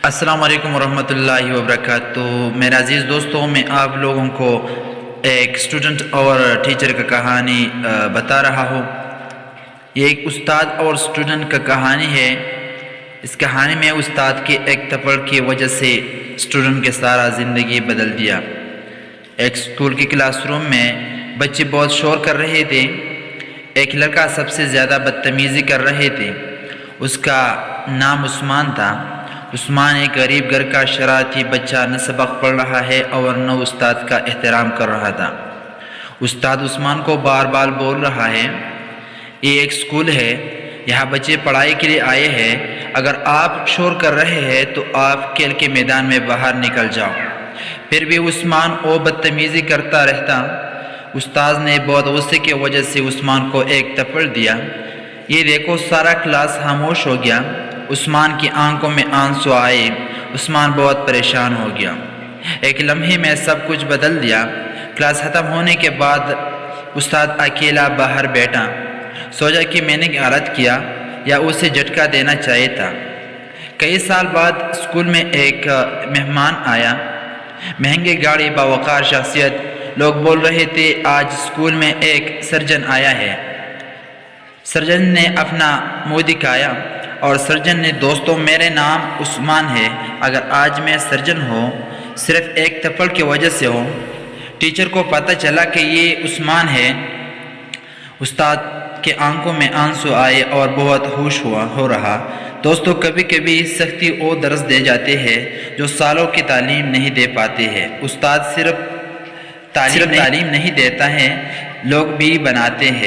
السلام علیکم ورحمۃ اللہ وبرکاتہ۔ میرے عزیز دوستوں، میں آپ لوگوں کو ایک اسٹوڈنٹ اور ٹیچر کا کہانی بتا رہا ہوں۔ یہ ایک استاد اور اسٹوڈنٹ کا کہانی ہے۔ اس کہانی میں استاد کے ایک تھپڑ کی وجہ سے اسٹوڈنٹ کے سارا زندگی بدل دیا۔ ایک اسکول کی کلاس روم میں بچے بہت شور کر رہے تھے۔ ایک لڑکا سب سے زیادہ بدتمیزی کر رہے تھے۔ اس کا نام عثمان تھا۔ عثمان ایک غریب گھر کا شرارتی بچہ، نہ سبق پڑھ رہا ہے اور نہ استاد کا احترام کر رہا تھا۔ استاد عثمان کو بار بار بول رہا ہے، یہ ایک اسکول ہے، یہاں بچے پڑھائی کے لیے آئے ہیں، اگر آپ شور کر رہے ہیں تو آپ کھیل کے میدان میں باہر نکل جاؤ۔ پھر بھی عثمان وہ بدتمیزی کرتا رہتا۔ استاد نے بہت غصے کی وجہ سے عثمان کو ایک تھپڑ دیا۔ یہ دیکھو سارا کلاس خاموش ہو گیا۔ عثمان کی آنکھوں میں آنسو آئے۔ عثمان بہت پریشان ہو گیا۔ ایک لمحے میں سب کچھ بدل دیا۔ کلاس ختم ہونے کے بعد استاد اکیلا باہر بیٹھا، سوچا کہ میں نے غلط کیا یا اسے جھٹکا دینا چاہیے تھا۔ کئی سال بعد اسکول میں ایک مہمان آیا، مہنگی گاڑی، باوقار شخصیت۔ لوگ بول رہے تھے آج اسکول میں ایک سرجن آیا ہے۔ سرجن نے اپنا منہ دکھایا اور سرجن نے، دوستوں میرے نام عثمان ہے، اگر آج میں سرجن ہوں صرف ایک تھپڑ کی وجہ سے ہو۔ ٹیچر کو پتہ چلا کہ یہ عثمان ہے۔ استاد کے آنکھوں میں آنسو آئے اور بہت خوش ہو رہا۔ دوستوں کبھی کبھی سختی وہ درس دے جاتے ہیں جو سالوں کی تعلیم نہیں دے پاتے ہیں۔ استاد صرف تعلیم نہیں دیتا ہے، لوگ بھی بناتے ہیں۔